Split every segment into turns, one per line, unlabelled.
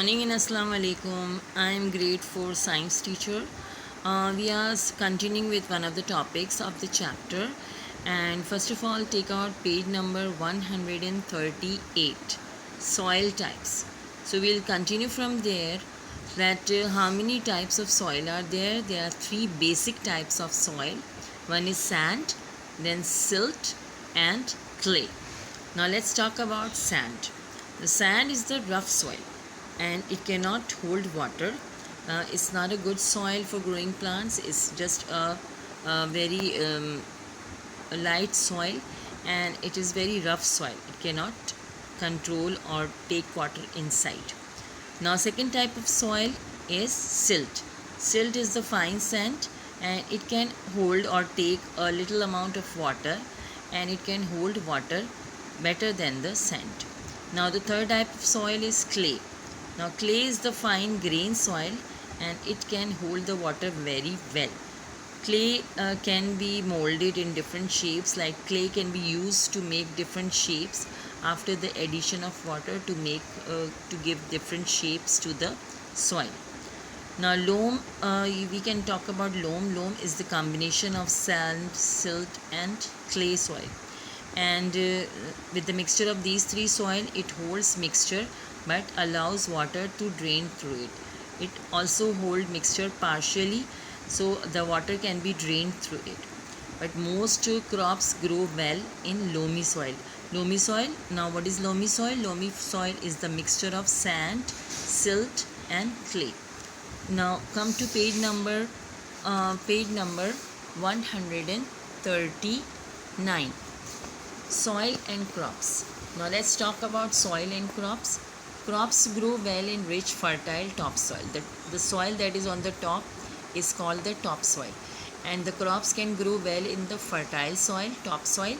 morning and Assalamu alaikum. I am grade 4 science teacher. We are continuing with one of the topics of the chapter, and first of all take out page number 138, soil types. So we'll continue from there that how many types of soil are there. There are three basic types of soil. One is sand, then silt and clay. Now let's talk about sand. The sand is the rough soil and it cannot hold water. It's not a good soil for growing plants. It's just a very light soil, and it is very rough soil. It cannot control or take water inside. Now second type of soil is silt. Silt is the fine sand, and it can hold or take a little amount of water, and it can hold water better than the sand. Now the third type of soil is clay. Now clay is the fine grain soil, and it can hold the water very well. Clay can be molded in different shapes. Like clay can be used to make different shapes after the addition of water to give different shapes to the soil. Now loam, we can talk about loam. Loam is the combination of sand, silt and clay soil, and with the mixture of these three soil, it holds mixture but allows water to drain through it. It also holds mixture partially, so the water can be drained through it. But most crops grow well in loamy soil. Loamy soil, now what is loamy soil? Loamy soil is the mixture of sand, silt and clay. Now come to page number 139, soil and crops. Now let's talk about soil and crops. Crops grow well in rich, fertile topsoil. The soil that is on the top is called the topsoil, and the crops can grow well in the fertile soil, topsoil.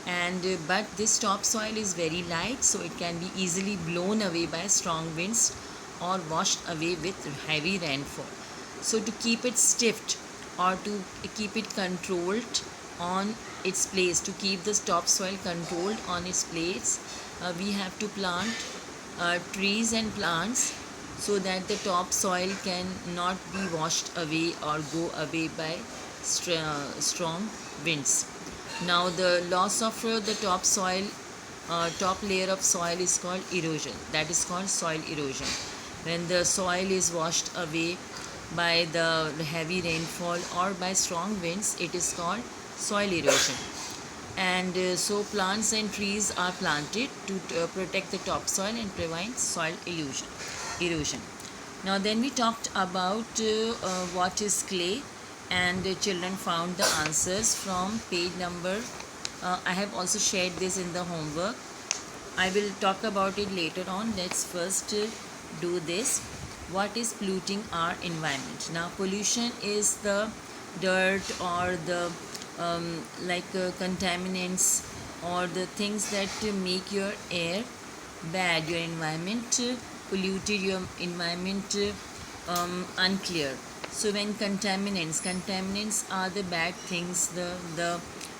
And but this topsoil is very light, so it can be easily blown away by strong winds or washed away with heavy rainfall. So to keep it stiff or to keep it controlled on its place, to keep the topsoil controlled on its place, we have to plant trees and plants so that the topsoil can not be washed away or go away by strong winds. Now the loss of the topsoil, top layer of soil is called erosion. That is called soil erosion. When the soil is washed away by the heavy rainfall or by strong winds, it is called soil erosion. And so plants and trees are planted to protect the topsoil and prevent soil erosion. Now then we talked about what is clay, and children found the answers from page number, I have also shared this in the homework. I will talk about it later on. Let's first do this. What is polluting our environment? Now pollution is the dirt or the contaminants or the things that make your air bad, your environment polluted, your environment unclear. So when contaminants are the bad things, the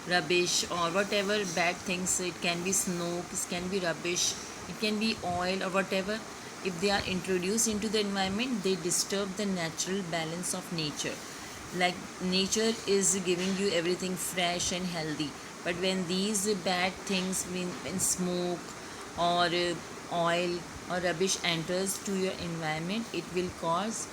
rubbish or whatever bad things. It can be smoke, it can be rubbish, it can be oil or whatever. If they are introduced into the environment, they disturb the natural balance of nature. Like nature is giving you everything fresh and healthy, but when these bad things, when smoke or oil or rubbish enters to your environment, it will cause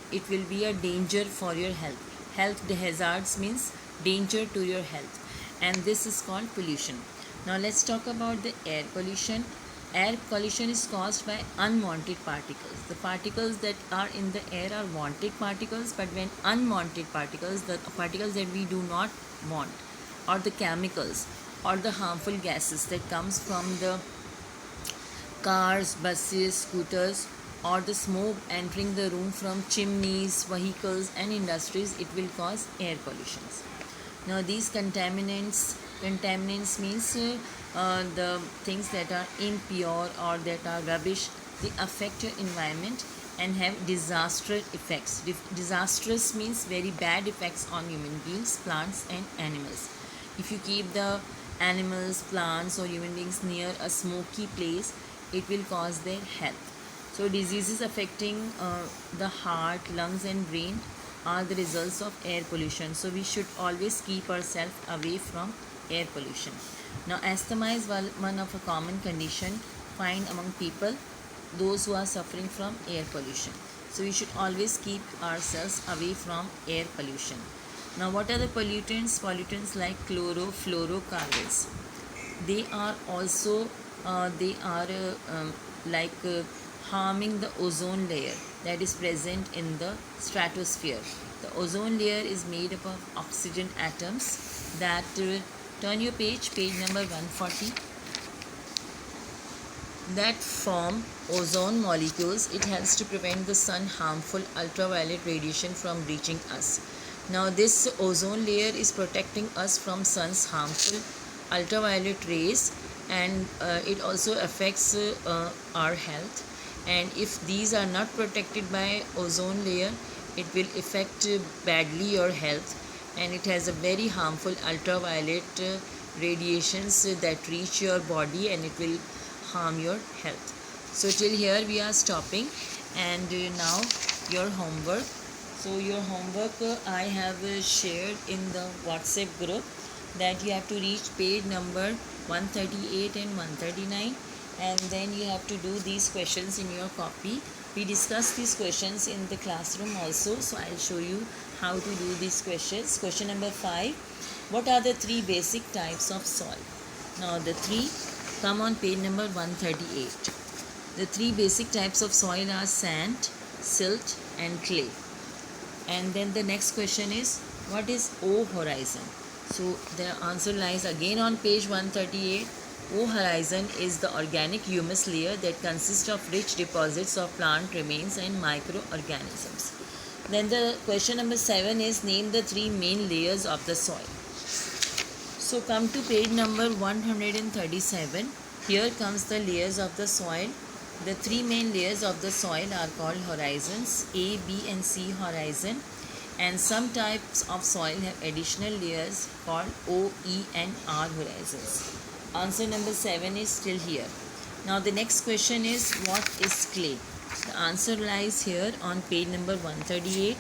it will be a danger for your health. Health hazards means danger to your health, and this is called pollution. Now let's talk about the air pollution. Air pollution is caused by unwanted particles. The particles that are in the air are wanted particles, but when unwanted particles, the particles that we do not want, or the chemicals or the harmful gases that comes from the cars, buses, scooters, or the smoke entering the room from chimneys, vehicles and industries, it will cause air pollution. Now these contaminants means the things that are impure or that are rubbish, they affect your environment and have disastrous effects. Disastrous means very bad effects on human beings, plants and animals. If you keep the animals, plants or human beings near a smoky place, it will cause their health. So diseases affecting the heart, lungs and brain are the results of air pollution. So we should always keep ourselves away from air pollution. Now asthma is one of a common condition found among people, those who are suffering from air pollution. So we should always keep ourselves away from air pollution. Now what are the pollutants? Pollutants like chlorofluorocarbons. They are also like harming the ozone layer that is present in the stratosphere. The ozone layer is made up of oxygen atoms that turn your page number 140, that form ozone molecules. It helps to prevent the sun harmful ultraviolet radiation from reaching us. Now this ozone layer is protecting us from sun's harmful ultraviolet rays, and it also affects our health. And if these are not protected by ozone layer, it will affect badly your health, and it has a very harmful ultraviolet radiations that reach your body, and it will harm your health. So till here we are stopping, and now your homework. So your homework I have shared in the WhatsApp group, that you have to reach page number 138 and 139, and then you have to do these questions in your copy. We discussed these questions in the classroom also, so I'll show you how to do these questions. Question number 5. What are the three basic types of soil? Now the three come on page number 138. The three basic types of soil are sand, silt and clay. And then the next question is, what is O horizon? So the answer lies again on page 138. O horizon is the organic humus layer that consists of rich deposits of plant remains and microorganisms. Then the question number 7 is, name the three main layers of the soil. So come to page number 137. Here comes the layers of the soil. The three main layers of the soil are called horizons, A, B and C horizon. And some types of soil have additional layers called O, E and R horizons. Answer number 7 is still here. Now the next question is, what is clay? The answer lies here on page number 138.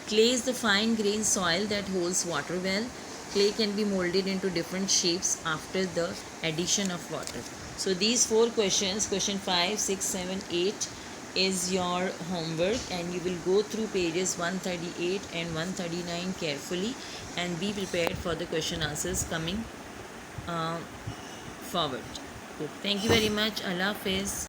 Clay is the fine grained soil that holds water well. Clay can be molded into different shapes after the addition of water. So these four questions, question 5, 6, 7, 8 is your homework, and you will go through pages 138 and 139 carefully and be prepared for the question answers coming forward. Thank you very much. Allah Hafiz.